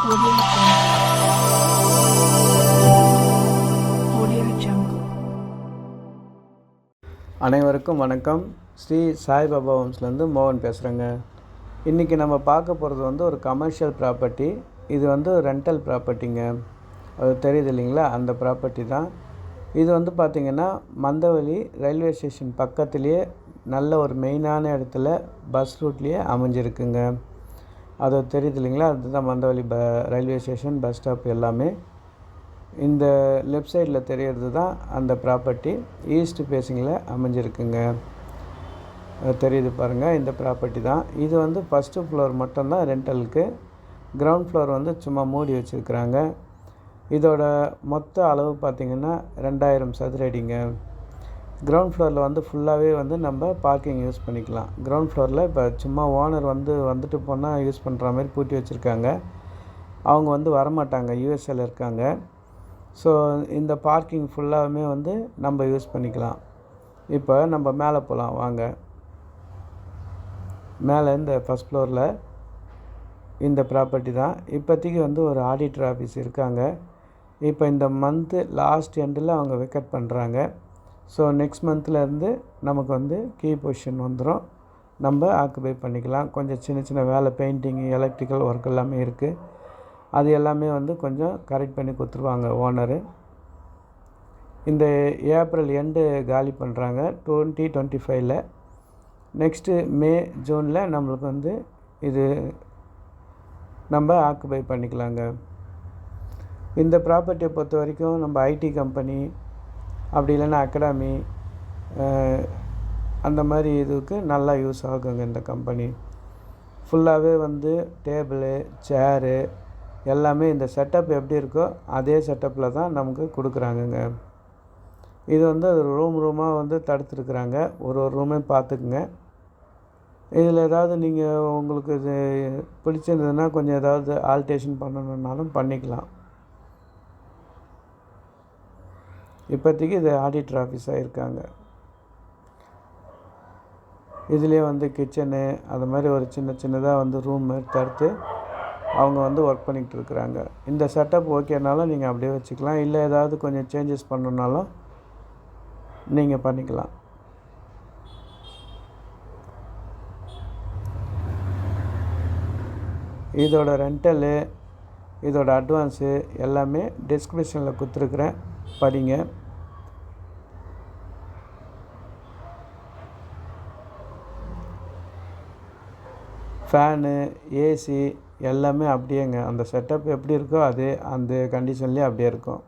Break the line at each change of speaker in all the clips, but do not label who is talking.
Audio Jungle.
அனைவருக்கும் வணக்கம். ஸ்ரீ சாய்பாபா ஹோம்ஸ்லேருந்து மோகன் பேசுகிறேங்க. இன்றைக்கி நம்ம பார்க்க போகிறது வந்து ஒரு கமர்ஷியல் ப்ராப்பர்ட்டி. இது வந்து ரெண்டல் ப்ராப்பர்ட்டிங்க. அது தெரியுது இல்லைங்களா, அந்த ப்ராப்பர்ட்டி தான் இது. வந்து பார்த்திங்கன்னா மந்தவெளி ரயில்வே ஸ்டேஷன் பக்கத்துலேயே நல்ல ஒரு மெயினான இடத்துல பஸ் ரூட்லேயே அமைஞ்சிருக்குங்க. அது தெரியுது இல்லைங்களா, அதுதான் Mandaveli railway station bus stop எல்லாமே. இந்த லெஃப்ட் சைடில் தெரியறது தான் அந்த ப்ராப்பர்ட்டி. ஈஸ்ட் ஃபேஸிங்கில் அமைஞ்சிருக்குங்க. தெரியுது பாருங்கள், இந்த ப்ராப்பர்ட்டி தான் இது. வந்து ஃபஸ்ட்டு ஃப்ளோர் மட்டும்தான் ரெண்டலுக்கு. கிரவுண்ட் ஃப்ளோர் வந்து சும்மா மூடி வச்சுருக்குறாங்க. இதோட மொத்த அளவு பார்த்திங்கன்னா 2000 சதுர அடிங்க. கிரவுண்ட் ஃப்ளோரில் வந்து ஃபுல்லாகவே வந்து நம்ம பார்க்கிங் யூஸ் பண்ணிக்கலாம். கிரவுண்ட் ஃப்ளோரில் இப்போ சும்மா ஓனர் வந்துட்டு போனால் யூஸ் பண்ணுற மாதிரி பூட்டி வச்சுருக்காங்க. அவங்க வந்து வரமாட்டாங்க, யூஎஸ்ஏல இருக்காங்க. ஸோ இந்த பார்க்கிங் ஃபுல்லாகவுமே வந்து நம்ம யூஸ் பண்ணிக்கலாம். இப்போ நம்ம மேலே போகலாம் வாங்க. மேலே இந்த ஃபஸ்ட் ஃப்ளோரில் இந்த ப்ராப்பர்ட்டி தான். இப்போதைக்கு வந்து ஒரு ஆடிட்டர் ஆஃபீஸ் இருக்காங்க. இப்போ இந்த மந்த்து லாஸ்ட் எண்டில் அவங்க வெக்கேட் பண்ணுறாங்க. ஸோ நெக்ஸ்ட் மந்த்லேருந்து நமக்கு வந்து கீ பொசிஷன் வந்துடும், நம்ம ஆக்குபை பண்ணிக்கலாம். கொஞ்சம் சின்ன சின்ன வேலை, பெயிண்டிங், எலக்ட்ரிக்கல் ஒர்க் எல்லாமே இருக்குது. அது எல்லாமே வந்து கொஞ்சம் கரெக்ட் பண்ணி கொடுத்துருவாங்க ஓனரு. இந்த ஏப்ரல் எண்டு காலி பண்ணுறாங்க 2025. நெக்ஸ்ட்டு மே ஜூனில் நம்மளுக்கு வந்து இது நம்ம ஆக்குபை பண்ணிக்கலாங்க. இந்த ப்ராப்பர்ட்டியை பொறுத்த வரைக்கும் நம்ம ஐடி கம்பெனி, அப்படி இல்லைன்னா அகாடமி, அந்த மாதிரி இதுக்கு நல்லா யூஸ் ஆகுங்க. இந்த கம்பெனி ஃபுல்லாகவே வந்து டேபிளு, சேரு எல்லாமே இந்த செட்டப் எப்படி இருக்கோ அதே செட்டப்பில் தான் நமக்கு கொடுக்குறாங்கங்க. இது வந்து ரூமாக வந்து தடுத்துருக்குறாங்க. ஒரு ரூமையும் பார்த்துக்குங்க. இதில் ஏதாவது நீங்கள் உங்களுக்கு இது பிடிச்சிருந்ததுன்னா கொஞ்சம் ஏதாவது ஆல்ட்ரேஷன் பண்ணணுன்னாலும் பண்ணிக்கலாம். இப்போதைக்கு இது ஆடிட்டர் ஆஃபீஸாக இருக்காங்க. இதுலேயே வந்து கிச்சனு அது மாதிரி ஒரு சின்னதாக வந்து ரூம் தடுத்து அவங்க வந்து ஒர்க் பண்ணிக்கிட்டு இருக்கிறாங்க. இந்த செட்டப் ஓகேனாலும் நீங்கள் அப்படியே வச்சுக்கலாம். இல்லை ஏதாவது கொஞ்சம் சேஞ்சஸ் பண்ணணுன்னாலும் நீங்கள் பண்ணிக்கலாம். இதோட ரெண்டலு, இதோட அட்வான்ஸு எல்லாமே டிஸ்கிரிப்ஷனில் கொடுத்துருக்குறேன், படிங்க. ஃபேனு, ஏசி எல்லாமே அப்படியேங்க. அந்த செட்டப் எப்படி இருக்கோ அதே அந்த கண்டிஷன்லேயே அப்படியே இருக்கும்.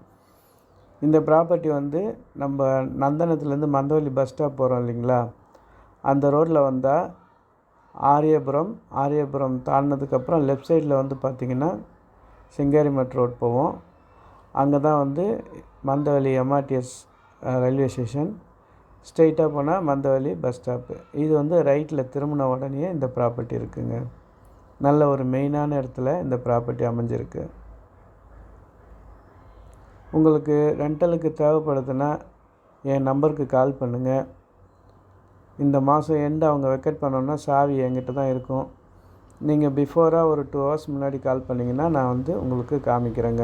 இந்த ப்ராப்பர்ட்டி வந்து நம்ம நந்தனத்துலேருந்து மந்தவெளி பஸ் ஸ்டாப் போகிறோம் இல்லைங்களா, அந்த ரோட்டில் வந்தால் ஆரியபுரம் தாண்டினதுக்கப்புறம் லெஃப்ட் சைடில் வந்து பார்த்திங்கன்னா சிங்காரிமட் ரோட் போவோம். அங்கே தான் வந்து மந்தவெளி எம்ஆர்டிஎஸ் ரயில்வே ஸ்டேஷன். ஸ்ட்ரெயிட்டாக போனால் மந்தவெளி பஸ் ஸ்டாப்பு. இது வந்து ரைட்டில் திரும்பின உடனே இந்த ப்ராப்பர்ட்டி இருக்குங்க. நல்ல ஒரு மெயினான இடத்துல இந்த ப்ராப்பர்ட்டி அமைஞ்சிருக்கு. உங்களுக்கு ரெண்டலுக்கு தேவைப்படுதுன்னா என் நம்பருக்கு கால் பண்ணுங்கள். இந்த மாதம் எண்டு அவங்க வெக்கேட் பண்ணோன்னா சாவி என்கிட்ட தான் இருக்கும். நீங்கள் பிஃபோராக ஒரு 2 ஹவர்ஸ் முன்னாடி கால் பண்ணிங்கன்னா நான் வந்து உங்களுக்கு காமிக்கிறேங்க.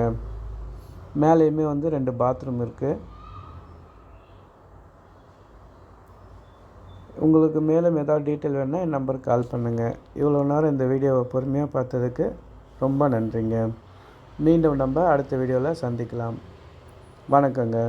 மேலேயுமே வந்து 2 பாத்ரூம் இருக்குது. உங்களுக்கு மேலும் ஏதாவது டீட்டெயில் வேணுன்னா என் நம்பருக்கு கால் பண்ணுங்கள். இவ்வளோ நேரம் இந்த வீடியோவை பொறுமையாக பார்த்ததுக்கு ரொம்ப நன்றிங்க. மீண்டும் நம்ம அடுத்த வீடியோவில் சந்திக்கலாம். வணக்கங்க.